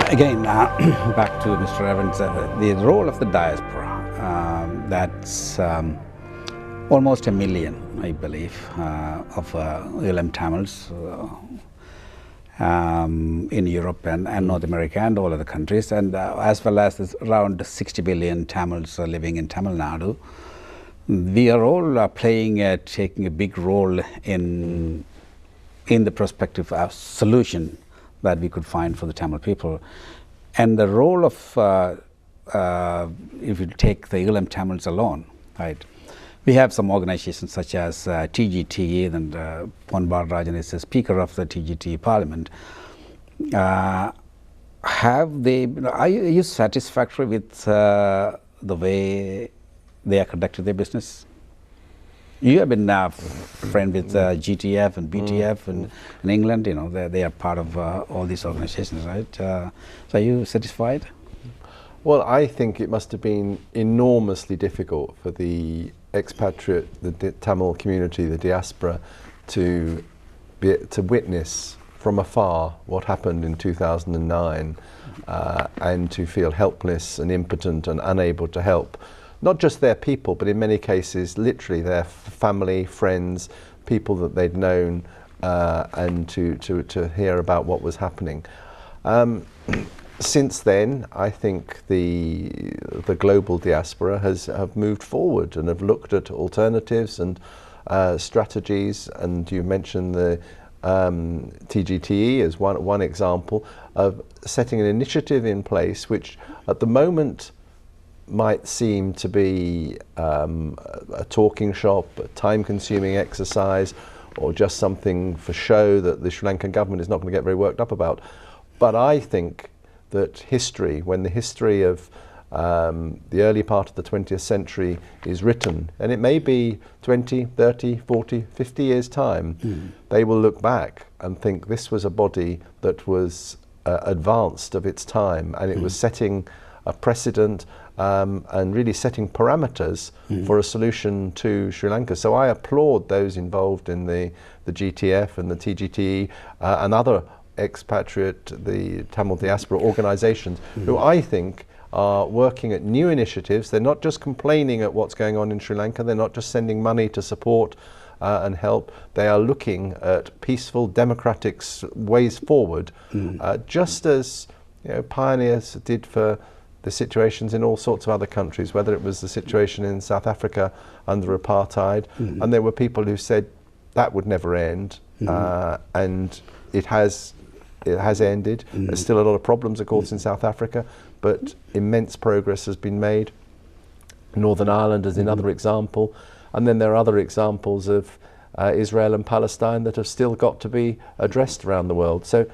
Again, back to Mr. Evans, the role of the diaspora, that's almost 1 million, I believe, of Velicham Tamils in Europe and North America and all other countries, and as well as around 60 billion Tamils living in Tamil Nadu. We are all taking a big role in the perspective of solution that we could find for the Tamil people. And the role of, if you take the Velicham Tamils alone, right, we have some organizations such as TGTE, and Pon Balarajan is the Speaker of the TGTE Parliament. Are you satisfactory with the way they are conducting their business? You have been friend with GTF and BTF in England. You know, they are part of all these organizations, right? So are you satisfied? Well, I think it must have been enormously difficult for the expatriate, the Tamil community, the diaspora, to witness from afar what happened in 2009 and to feel helpless and impotent and unable to help. Not just their people, but in many cases, literally their family, friends, people that they'd known, and to hear about what was happening. Since then, I think the global diaspora have moved forward and have looked at alternatives and strategies. And you mentioned the TGTE as one example of setting an initiative in place, which at the moment might seem to be a talking shop, a time-consuming exercise, or just something for show that the Sri Lankan government is not going to get very worked up about. But I think that history, when the history of the early part of the 20th century is written, and it may be 20, 30, 40, 50 years' time, they will look back and think this was a body that was advanced of its time, and it was setting a precedent and really setting parameters for a solution to Sri Lanka. So I applaud those involved in the GTF and the TGTE and other expatriate, the Tamil diaspora organizations, who I think are working at new initiatives. They're not just complaining at what's going on in Sri Lanka, they're not just sending money to support and help. They are looking at peaceful, democratic ways forward, just as pioneers did for the situations in all sorts of other countries, whether it was the situation in South Africa under apartheid, and there were people who said that would never end, and it has ended. There's still a lot of problems, of course, in South Africa, but immense progress has been made. Northern Ireland is another example, and then there are other examples of Israel and Palestine that have still got to be addressed around the world. So,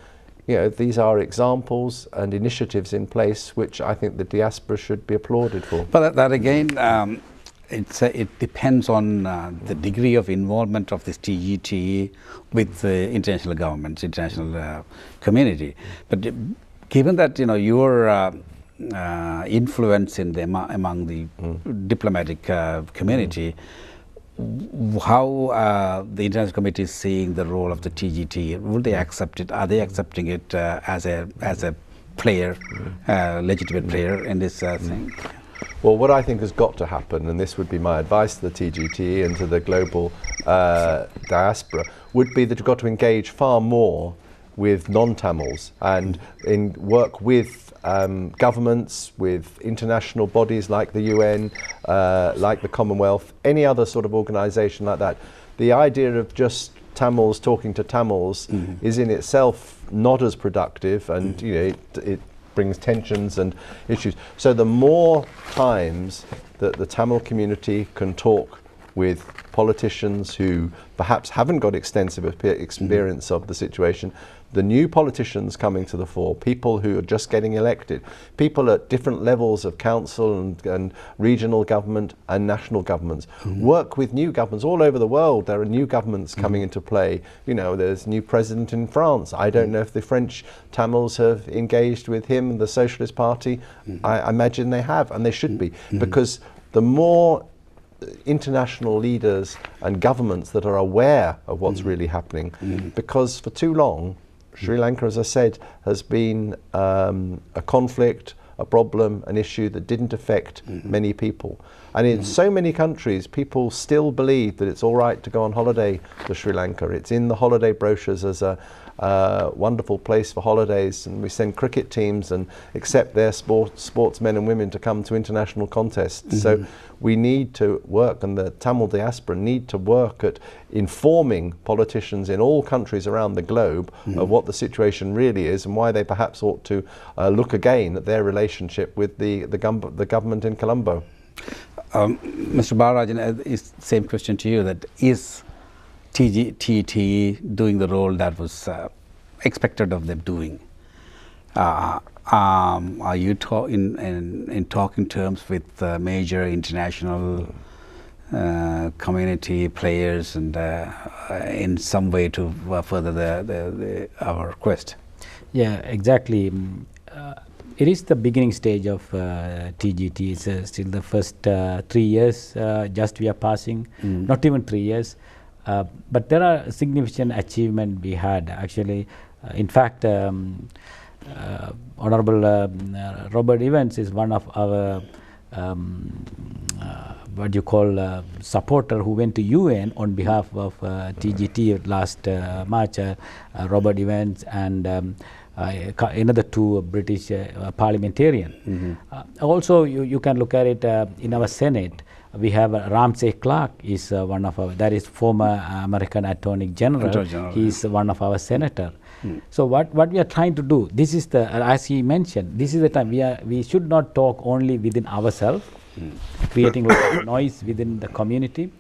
these are examples and initiatives in place which I think the diaspora should be applauded for. But that again, it depends on the degree of involvement of this TGTE with the international governments, international community. But given that your influence in among the diplomatic community, how the international committee is seeing the role of the TGT? Will they accept it? Are they accepting it as a player, legitimate player in this thing? Well, what I think has got to happen, and this would be my advice to the TGT and to the global diaspora, would be that you've got to engage far more with non-Tamils and work with governments, with international bodies like the UN, like the Commonwealth, any other sort of organisation like that. The idea of just Tamils talking to Tamils is in itself not as productive, and it brings tensions and issues. So the more times that the Tamil community can talk with politicians who perhaps haven't got extensive experience of the situation, the new politicians coming to the fore, people who are just getting elected, people at different levels of council and regional government and national governments, work with new governments all over the world. There are new governments coming into play. There's a new president in France. I don't know if the French Tamils have engaged with him, the Socialist Party. I imagine they have, and they should be, because the more international leaders and governments that are aware of what's really happening, because for too long Sri Lanka, as I said, has been a conflict, a problem, an issue that didn't affect many people. And in so many countries, people still believe that it's all right to go on holiday to Sri Lanka. It's in the holiday brochures as a wonderful place for holidays, and we send cricket teams and accept their sportsmen and women to come to international contests. So we need to work, and the Tamil diaspora need to work at informing politicians in all countries around the globe of what the situation really is and why they perhaps ought to look again at their relationship with the government in Colombo. Mr. Balarajan, is same question to you, that is TGT doing the role that was expected of them doing? Are you in talking terms with major international community players and in some way to further our quest? Yeah, exactly. It is the beginning stage of TGT. It's still the first 3 years just we are passing, not even 3 years. But there are significant achievement we had actually. In fact, Honorable Robert Evans is one of our what you call supporter who went to UN on behalf of TGT last March. Robert Evans and another two British parliamentarian. Also, you can look at it in our Senate. We have Ramsey Clark is one of our, that is former American Attorney General. He is one of our senator. So what we are trying to do, this is the, as he mentioned, this is the time we should not talk only within ourselves, creating a lot of noise within the community,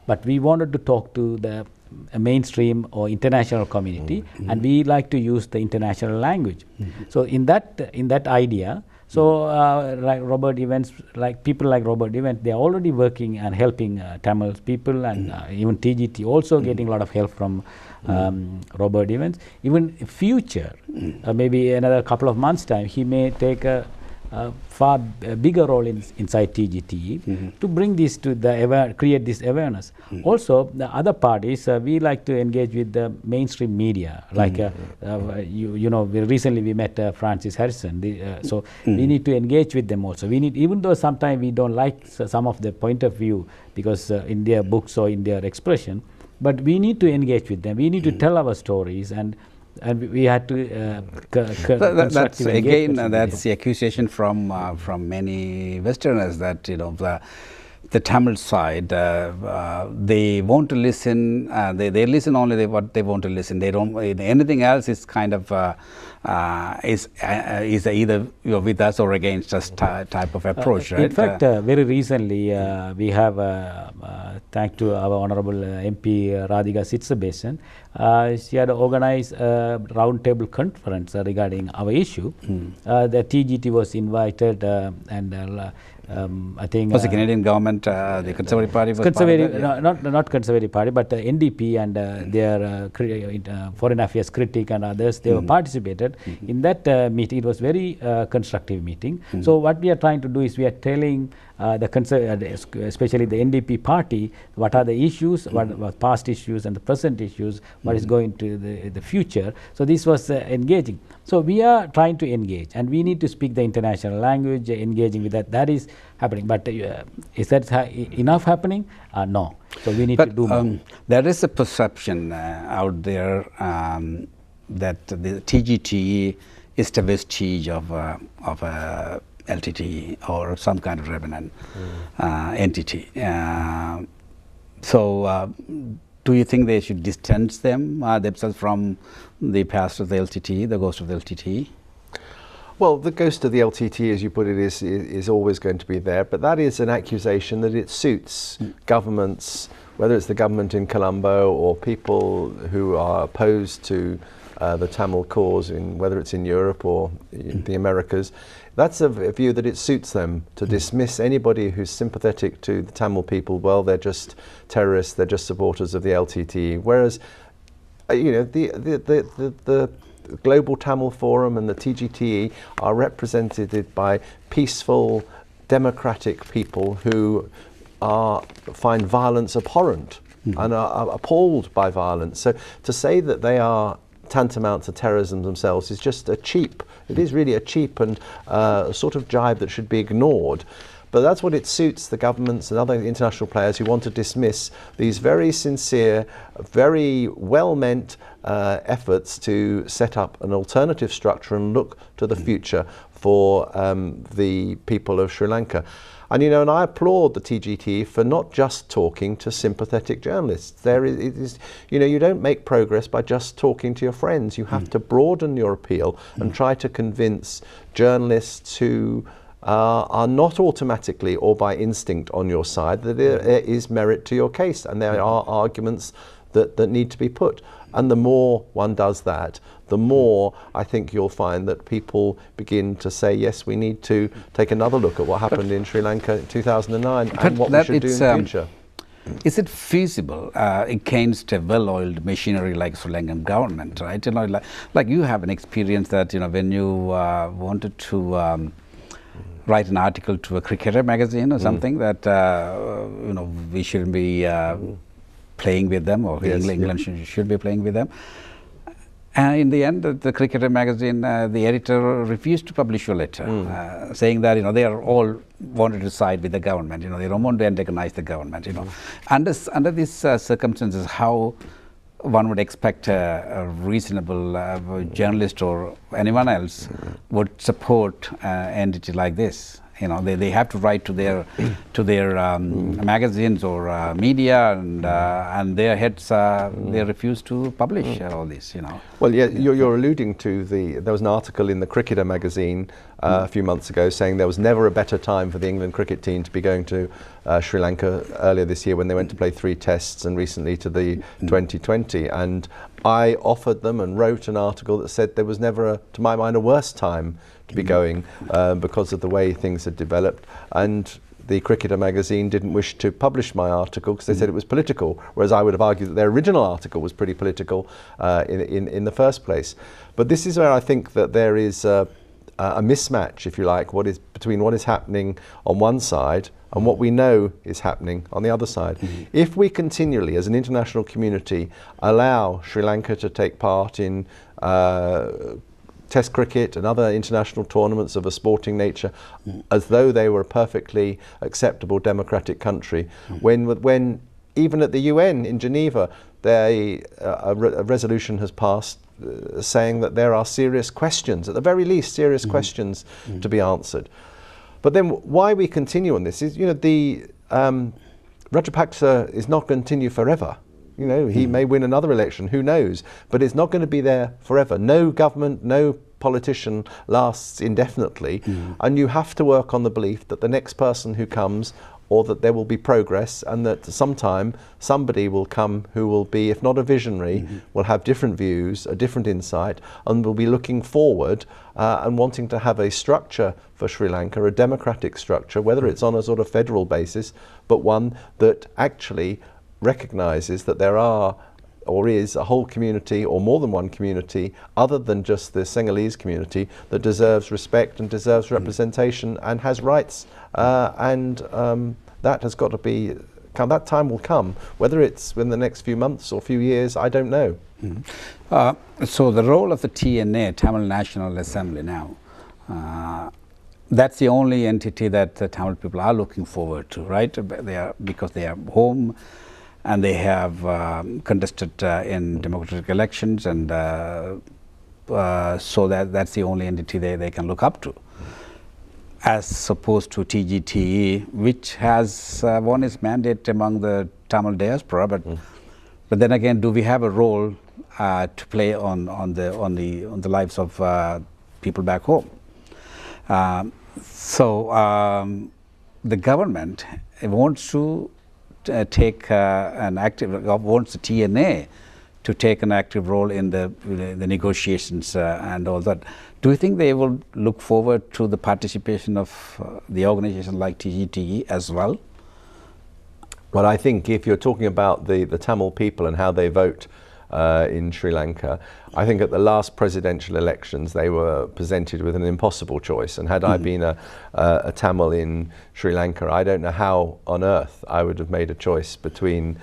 but we wanted to talk to the mainstream or international community, and we like to use the international language. So in that idea, so like Robert Evans, like people like Robert Evans, they are already working and helping Tamil people, and even TGT also getting a lot of help from Robert Evans. Even future, maybe another couple of months time, he may take a far bigger role inside TGT to bring this to the create this awareness. Also, the other parties, we like to engage with the mainstream media. Like you know, recently we met Francis Harrison. So we need to engage with them also. We need, even though sometimes we don't like some of the point of view because in their books or in their expression, but we need to engage with them. We need to tell our stories, and we had to that's again that's the accusation from many Westerners that, you know, the Tamil side, they want to listen. They listen only what they want to listen. They don't, anything else is kind of is either, you know, with us or against us type of approach. Right? In fact, very recently we have thanks to our Honorable MP Radhika Sitsabesan, she had organized a roundtable conference regarding our issue. The TGT was invited, and I think was the Canadian government, the Conservative Party was Conservative, not Conservative Party, but NDP and their foreign affairs critic and others, they were participated in that meeting. It was very constructive meeting. So what we are trying to do is we are telling especially the NDP party, what are the issues, what past issues and the present issues, what is going to the future. So this was engaging. So we are trying to engage, and we need to speak the international language, engaging with that. That is happening. But is that enough happening? No. So we need to do more. There is a perception out there that the TGT is the vestige of a LTT or some kind of remnant entity. So do you think they should distance themselves from the past of the LTT, the ghost of the LTT? Well, the ghost of the LTT, as you put it, is always going to be there, but that is an accusation that it suits governments, whether it's the government in Colombo or people who are opposed to the Tamil cause, whether it's in Europe or in the Americas. That's a view that it suits them to dismiss anybody who's sympathetic to the Tamil people. Well, they're just terrorists, they're just supporters of the LTT. Whereas, you know, the Global Tamil Forum and the TGT are represented by peaceful, democratic people who find violence abhorrent and are appalled by violence. So to say that they are tantamount to terrorism themselves is just it is really a cheap and sort of jibe that should be ignored. But that's what it suits the governments and other international players who want to dismiss these very sincere, very well-meant efforts to set up an alternative structure and look to the future for the people of Sri Lanka. And and I applaud the TGT for not just talking to sympathetic journalists. You don't make progress by just talking to your friends. You have to broaden your appeal and try to convince journalists who are not automatically or by instinct on your side that there is merit to your case, and there are arguments that need to be put. And the more one does that, the more I think you'll find that people begin to say, yes, we need to take another look at what happened in Sri Lanka in 2009 and what we should do in the future. Is it feasible against a well-oiled machinery like Sri Lankan government, right? Like you have an experience that, when you wanted to write an article to a cricketer magazine or something that, we shouldn't be playing with them, or yes, England should be playing with them. And in the end, the cricketer magazine, the editor refused to publish your letter, saying that they are all wanted to side with the government. They don't want to antagonize the government. Under these circumstances, how one would expect a reasonable journalist or anyone else would support an entity like this? They have to write to their magazines or media, and their heads they refuse to publish all this. Well, yeah, you're alluding to there was an article in the Cricketer magazine a few months ago saying there was never a better time for the England cricket team to be going to Sri Lanka earlier this year when they went to play 3 tests and recently to the 2020. And I offered them and wrote an article that said there was never, to my mind, a worse time to be going because of the way things had developed. And the Cricketer magazine didn't wish to publish my article because they said it was political, whereas I would have argued that their original article was pretty political in the first place. But this is where I think that there is a mismatch, if you like, between what is happening on one side and what we know is happening on the other side. If we continually, as an international community, allow Sri Lanka to take part in Test cricket and other international tournaments of a sporting nature as though they were a perfectly acceptable democratic country, when even at the UN in Geneva a resolution has passed saying that there are serious questions, at the very least serious questions to be answered. But then why we continue on this is, the Rajapaksa is not going to continue forever. He may win another election, who knows, but it's not going to be there forever. No government, no politician lasts indefinitely, and you have to work on the belief that the next person who comes, or that there will be progress, and that sometime somebody will come who will be, if not a visionary, will have different views, a different insight, and will be looking forward and wanting to have a structure for Sri Lanka, a democratic structure, whether it's on a sort of federal basis, but one that actually recognises that there are or is a whole community or more than one community other than just the Sinhalese community that deserves respect and deserves representation and has rights, and that has got to be, that time will come. Whether it's in the next few months or few years, I don't know. So the role of the TNA, Tamil National Assembly now, that's the only entity that the Tamil people are looking forward to, right? Because they are home, and they have contested in democratic elections, and so that's the only entity they can look up to, as opposed to TGTE, which has won its mandate among the Tamil diaspora. But then again, do we have a role to play on the lives of people back home? So the government wants to take wants the TNA to take an active role in the negotiations and all that. Do you think they will look forward to the participation of the organization like TGTE as well? Well, I think if you're talking about the Tamil people and how they vote in Sri Lanka, I think at the last presidential elections they were presented with an impossible choice, and had I been a Tamil in Sri Lanka, I don't know how on earth I would have made a choice between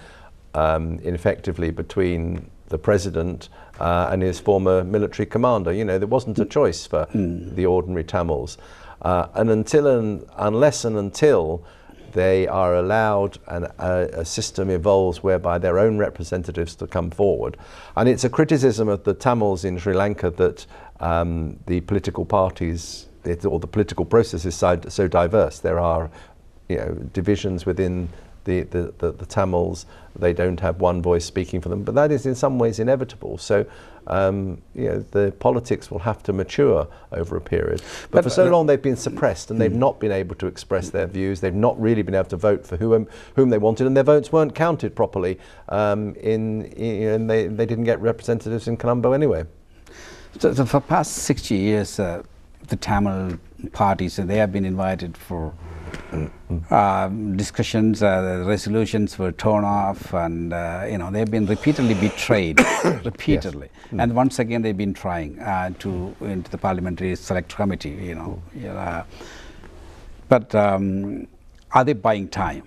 effectively between the president and his former military commander. You know, there wasn't a choice for the ordinary Tamils. And unless and until they are allowed and a system evolves whereby their own representatives to come forward. And it's a criticism of the Tamils in Sri Lanka that the political parties or the political process is so diverse. There are, you know, divisions within the Tamils. They don't have one voice speaking for them, but that is in some ways inevitable. So you know, the politics will have to mature over a period. But for so long they've been suppressed, and they've not been able to express their views. They've not really been able to vote for whom they wanted, and their votes weren't counted properly. And they didn't get representatives in Colombo anyway. So for past 60 years, the Tamil parties, they have been invited for discussions, resolutions were torn off, and you know, they've been repeatedly betrayed, repeatedly. Yes. And once again, they've been trying into the Parliamentary Select Committee, you know. But are they buying time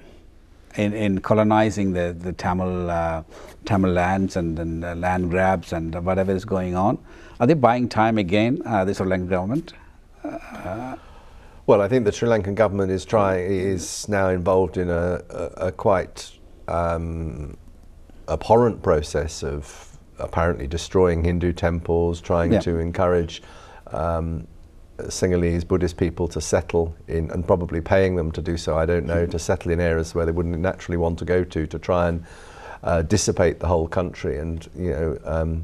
in colonizing the Tamil lands and land grabs and whatever is going on? Are they buying time again, the Sri Lankan government? Well, I think the Sri Lankan government is now involved in a quite abhorrent process of apparently destroying Hindu temples, trying to encourage Sinhalese Buddhist people to settle in, and probably paying them to do so, I don't know, to settle in areas where they wouldn't naturally want to go to try and dissipate the whole country. And you know,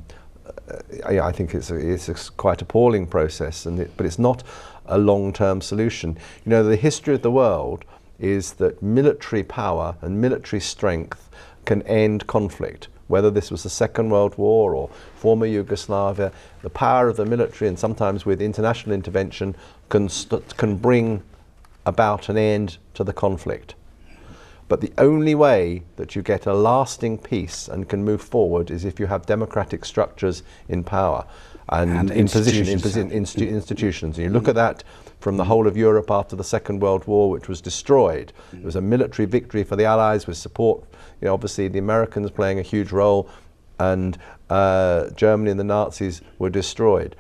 I think it's a quite appalling process, but it's not a long-term solution. You know, the history of the world is that military power and military strength can end conflict. Whether this was the Second World War or former Yugoslavia, the power of the military, and sometimes with international intervention, can bring about an end to the conflict. But the only way that you get a lasting peace and can move forward is if you have democratic structures in power and institutions. And you look at that from the whole of Europe after the Second World War, which was destroyed. It was a military victory for the Allies with support, you know, obviously the Americans playing a huge role, and Germany and the Nazis were destroyed.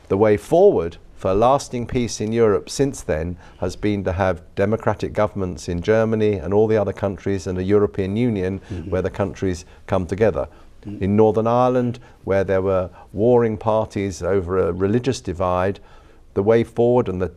The way forward for lasting peace in Europe since then has been to have democratic governments in Germany and all the other countries, and a European Union where the countries come together. In Northern Ireland, where there were warring parties over a religious divide, the way forward and the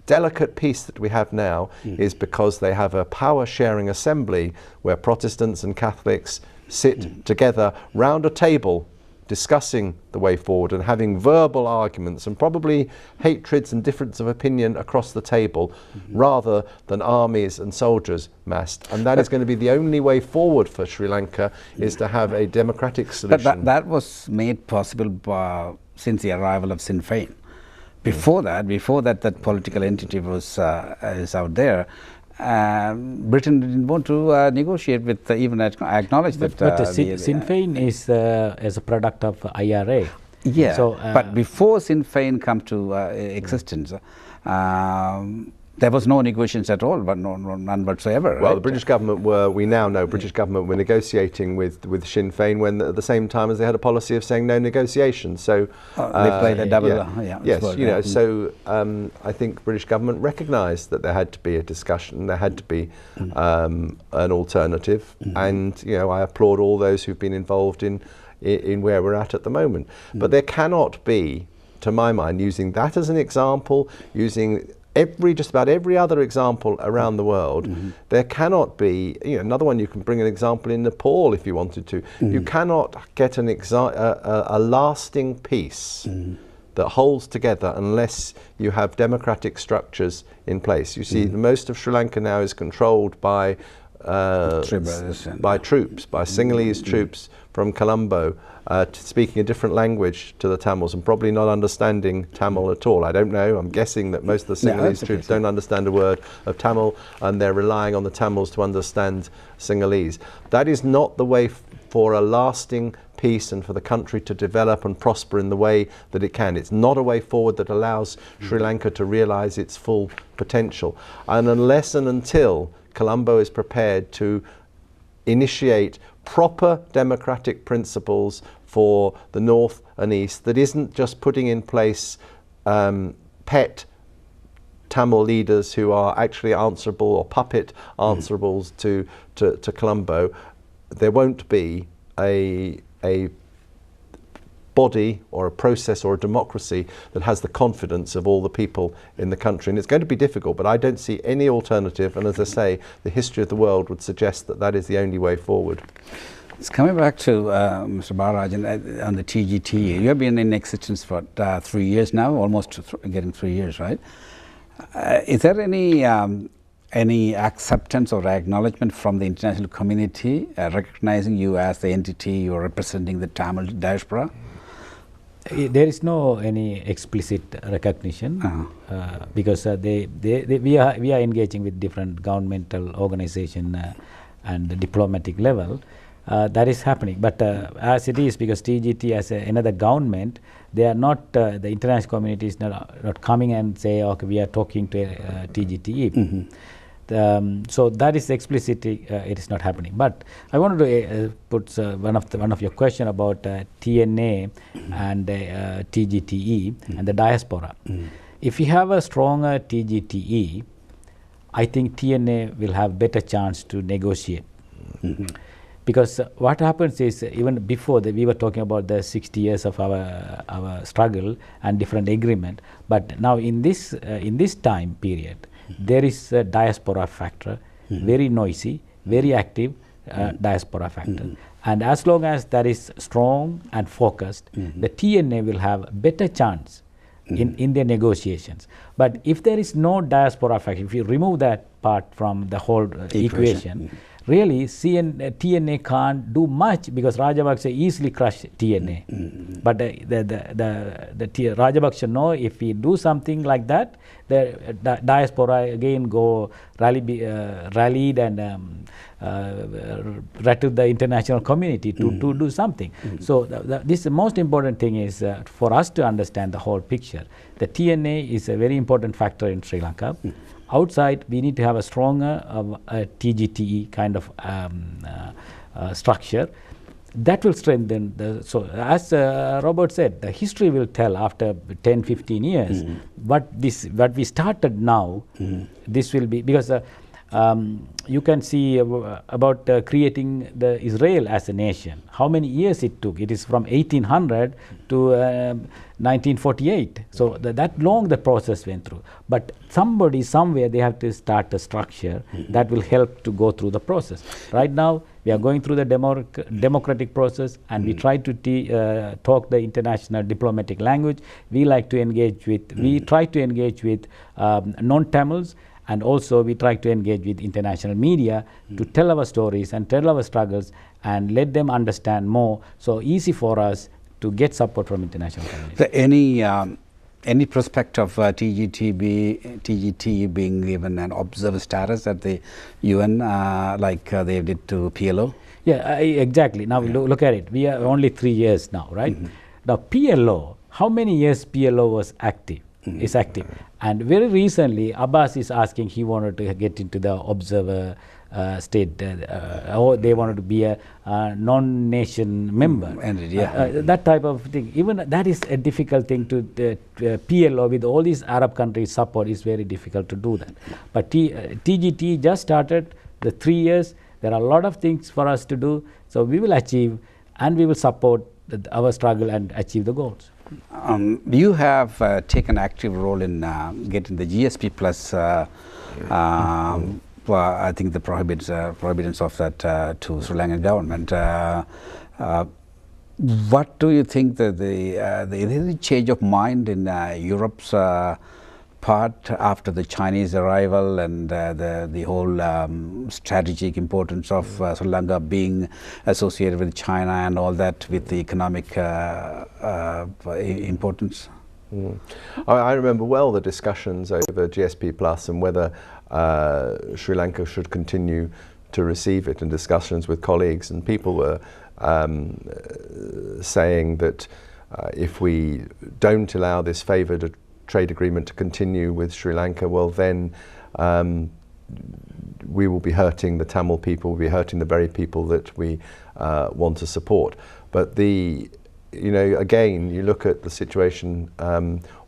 delicate peace that we have now is because they have a power-sharing assembly where Protestants and Catholics sit together round a table discussing the way forward and having verbal arguments and probably hatreds and difference of opinion across the table rather than armies and soldiers massed. And that is going to be the only way forward for Sri Lanka, is to have a democratic solution. But that was made possible since the arrival of Sinn Féin. Before that political entity was is out there, Britain didn't want to negotiate with, even acknowledge that. But Sinn Féin is as a product of IRA. Yeah, so, but before Sinn Féin come to existence, there was no negotiations at all, but none whatsoever. Well, right? the British government we now know, British government were negotiating with Sinn Féin when at the same time as they had a policy of saying no negotiations. So they played a double. Yes, you know. So I think British government recognised that there had to be a discussion, there had to be an alternative, and you know, I applaud all those who've been involved in where we're at the moment. But there cannot be, to my mind, using that as an example, using just about every other example around the world, there cannot be, you know, another one, you can bring an example in Nepal if you wanted to. You cannot get a lasting peace that holds together unless you have democratic structures in place. You see, most of Sri Lanka now is controlled by troops, by Sinhalese troops from Colombo, speaking a different language to the Tamils and probably not understanding Tamil at all. I don't know. I'm guessing that most of the Sinhalese troops don't understand a word of Tamil, and they're relying on the Tamils to understand Sinhalese. That is not the way for a lasting peace and for the country to develop and prosper in the way that it can. It's not a way forward that allows Sri Lanka to realise its full potential. And unless and until Colombo is prepared to initiate proper democratic principles for the North and East that isn't just putting in place pet Tamil leaders who are actually answerable or puppet answerables to Colombo. There won't be a body or a process or a democracy that has the confidence of all the people in the country. And it's going to be difficult, but I don't see any alternative. And as I say, the history of the world would suggest that that is the only way forward. It's coming back to Mr. Barajan on the TGT. You have been in existence for 3 years now, almost getting 3 years, right? Is there any acceptance or acknowledgement from the international community recognizing you as the entity you're representing the Tamil diaspora? There is no any explicit recognition because we are engaging with different governmental organization and the diplomatic level. That is happening, but as it is, because TGT as another government, they are not, the international community is not coming and say, okay, we are talking to TGT. So that is explicitly, it is not happening. But I wanted to put one of your question about TNA and TGTE and the diaspora. If you have a stronger TGTE, I think TNA will have better chance to negotiate. Because what happens is, even before we were talking about the 60 years of our struggle and different agreement, but now in this time period, there is a diaspora factor, very noisy, very active diaspora factor. And as long as that is strong and focused, the TNA will have better chance in their negotiations. But if there is no diaspora factor, if you remove that part from the whole equation, really TNA can't do much, because Rajapaksa easily crushed TNA. But the Rajapaksa know if we do something like that, the diaspora again go rallied and rattled the international community to do something. So this the most important thing is for us to understand the whole picture. The TNA is a very important factor in Sri Lanka. Outside, we need to have a stronger TGTE kind of structure that will strengthen the. So as Robert said, the history will tell after 10-15 years what we started now. This will be, because you can see about creating the Israel as a nation, how many years it took. It is from 1800 to 1948. So that long the process went through. But somebody somewhere they have to start a structure that will help to go through the process. Right now we are going through the democratic process, and we try to talk the international diplomatic language. We like to engage with, we try to engage with non-Tamils, and also we try to engage with international media to tell our stories and tell our struggles and let them understand more. So easy for us to get support from international community. So any prospect of TGT being given an observer status at the UN like they did to PLO? Yeah, exactly. Now look at it. We are only 3 years now, right? Now PLO, how many years PLO was active? Is active, and very recently Abbas is asking, he wanted to get into the observer state, or they wanted to be a non-nation member, that type of thing. Even that is a difficult thing to PLO with all these Arab countries support is very difficult to do that. But TGT just started the 3 years. There are a lot of things for us to do, so we will achieve and we will support our struggle and achieve the goals. You have taken active role in getting the GSP Plus, I think the prohibitions of that to Sri Lankan government. What do you think that the change of mind in Europe's part after the Chinese arrival and the whole strategic importance of Sri Lanka being associated with China and all that, with the economic importance? I remember well the discussions over GSP Plus and whether Sri Lanka should continue to receive it, and discussions with colleagues, and people were saying that if we don't allow this favoured trade agreement to continue with Sri Lanka, well then we will be hurting the Tamil people, we'll be hurting the very people that we want to support. But again, you look at the situation,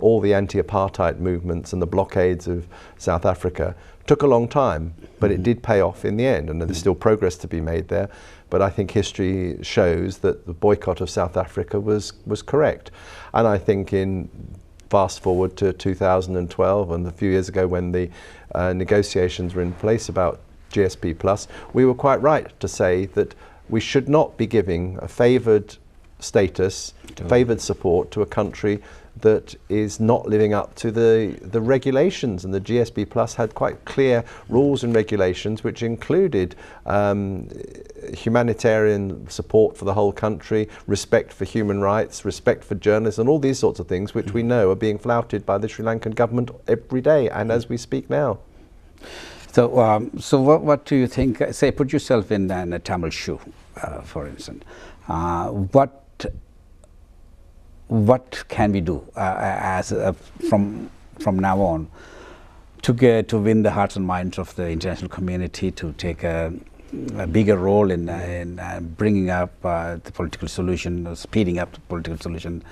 all the anti-apartheid movements and the blockades of South Africa took a long time, but it did pay off in the end, and there's still progress to be made there. But I think history shows that the boycott of South Africa was correct. And I think fast forward to 2012 and a few years ago when the negotiations were in place about GSP Plus, we were quite right to say that we should not be giving a favoured status, favoured support to a country that is not living up to the regulations. And the GSP Plus had quite clear rules and regulations which included humanitarian support for the whole country, respect for human rights, respect for journalists, and all these sorts of things which we know are being flouted by the Sri Lankan government every day and as we speak now. So, so what do you think? Say, put yourself in a Tamil shoe, for instance. What can we do from now on to win the hearts and minds of the international community, to take a bigger role in bringing up the political solution, speeding up the political solution,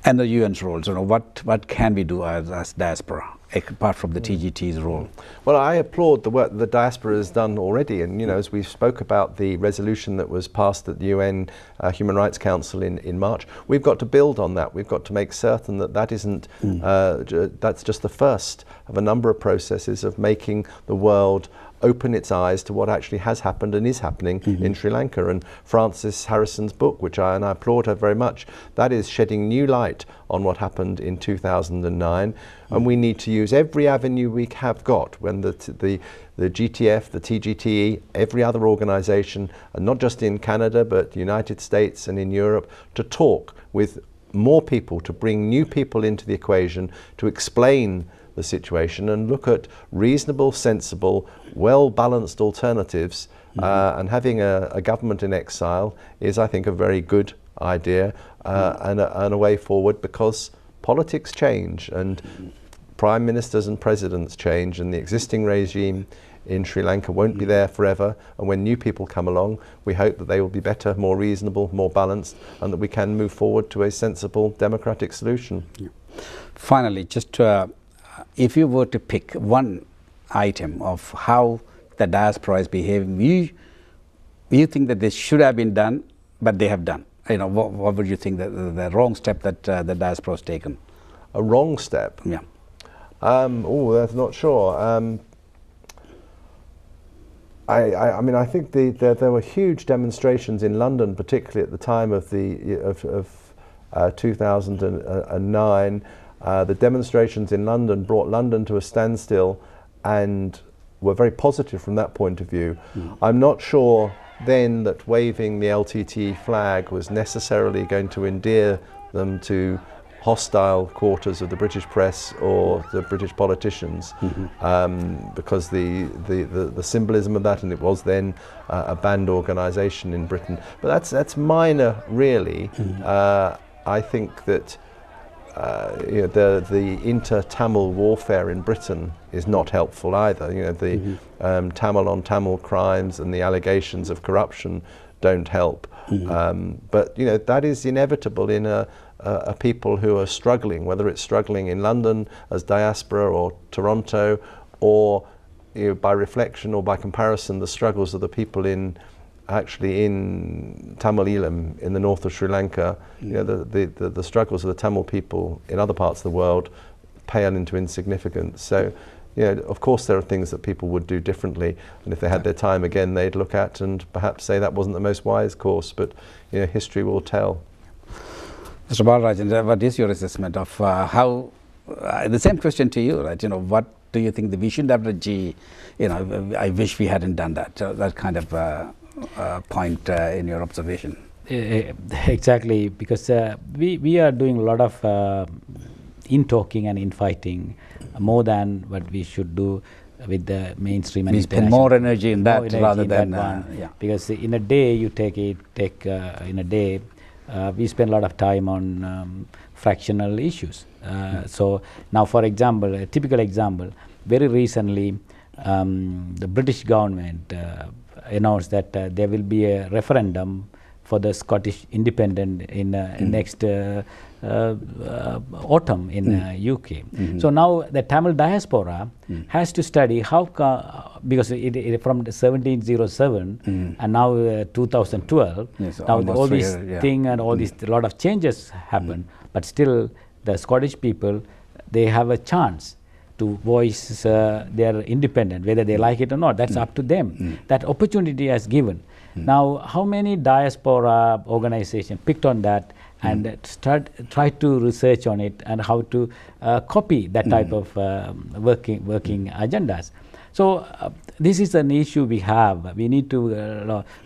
and the UN's roles? What can we do as diaspora, apart from the TGT's role? Well, I applaud the work that the diaspora has done already, and as we spoke about the resolution that was passed at the UN Human Rights Council in March, we've got to build on that. We've got to make certain that isn't that's just the first of a number of processes of making the world open its eyes to what actually has happened and is happening in Sri Lanka. And Frances Harrison's book, which I applaud her very much, that is shedding new light on what happened in 2009. And we need to use every avenue we have got, when the GTF, the TGTE, every other organisation, and not just in Canada but the United States and in Europe, to talk with more people, to bring new people into the equation, to explain the situation and look at reasonable, sensible, well-balanced alternatives. And having a government in exile is, I think, a very good idea and a way forward, because politics change and prime ministers and presidents change, and the existing regime in Sri Lanka won't be there forever. And when new people come along, we hope that they will be better, more reasonable, more balanced, and that we can move forward to a sensible democratic solution. Yeah. Finally, just if you were to pick one item of how the diaspora is behaving, you think that this should have been done, but they have done? What would you think the wrong step that the diaspora has taken? A wrong step? Yeah. That's not sure. I mean, I think there were huge demonstrations in London, particularly at the time of 2009. The demonstrations in London brought London to a standstill and were very positive from that point of view. I'm not sure then that waving the LTTE flag was necessarily going to endear them to hostile quarters of the British press or the British politicians, because the symbolism of that, and it was then a banned organisation in Britain. But that's minor, really. I think that the inter-Tamil warfare in Britain is not helpful either. The Tamil on Tamil crimes and the allegations of corruption don't help. But that is inevitable in a people who are struggling, whether it's struggling in London as diaspora or Toronto, or by reflection or by comparison, the struggles of the people in Tamil Eelam in the north of Sri Lanka. The struggles of the Tamil people in other parts of the world pale into insignificance. So of course there are things that people would do differently, and if they had their time again, they'd look at and perhaps say that wasn't the most wise course, but history will tell. Mr. Balarajan, what is your assessment of how, the same question to you, right? What do you think that we should have achieved? I wish we hadn't done that. That kind of point in your observation. Exactly, because we are doing a lot of in-talking and in-fighting, more than what we should do with the mainstream. We spend more energy in that rather than because in a day you in a day we spend a lot of time on fractional issues. So now, for example, a typical example, very recently the British government announced that there will be a referendum for the Scottish independent in next autumn in UK. So now the Tamil diaspora has to study how because it from 1707 and now 2012. Yes, now almost all these yeah. thing and all these a lot of changes happen, but still the Scottish people, they have a chance to voice their independent, whether they like it or not. That's up to them. That opportunity has given. Now, how many diaspora organizations picked on that and try to research on it and how to copy that type of working agendas? So this is an issue we have. We need to,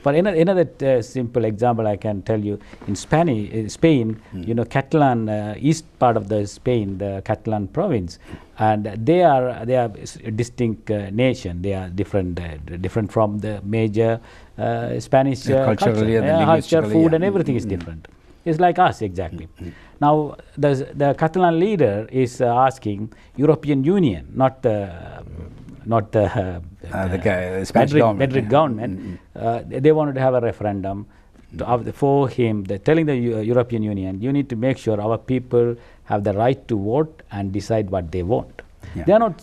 for another simple example I can tell you, in Spain, you know, Catalan, east part of the Spain, the Catalan province, and they are a distinct nation. They are different from the major Spanish culturally culture. and Culture, linguistically, food yeah. and everything is different. It's like us, exactly. Now, the Catalan leader is asking European Union, not the Spanish government. Madrid government. They wanted to have a referendum for him. They're telling the European Union, you need to make sure our people have the right to vote and decide what they want. Yeah. They are not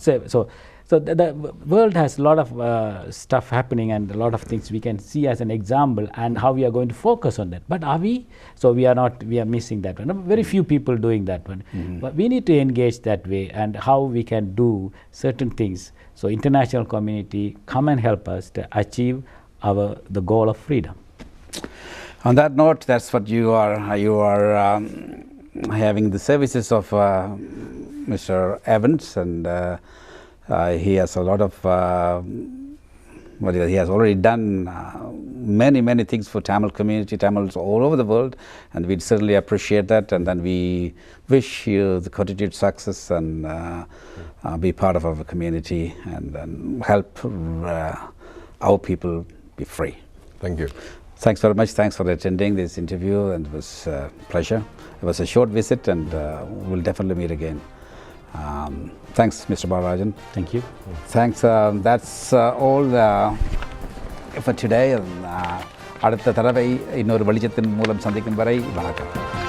so the world has a lot of stuff happening and a lot of things we can see as an example and how we are going to focus on that. But are we? So we are missing that one. Very few people doing that one. But we need to engage that way and how we can do certain things. So international community come and help us to achieve the goal of freedom. On that note, that's what you are having the services of Mr. Evans, and he has a lot of he has already done many things for Tamil community, Tamils all over the world, and we certainly appreciate that. And then we wish you the continued success and be part of our community and help our people be free. Thank you. Thanks very much. Thanks for attending this interview, and it was a pleasure. It was a short visit, and we'll definitely meet again. Thanks, Mr. Balarajan. Thank you. Thanks. That's all for today. அடுத்த தடவை இன்னொரு வெளிச்சத்தின் மூலம் சந்திக்கும் வரை வணக்கம்.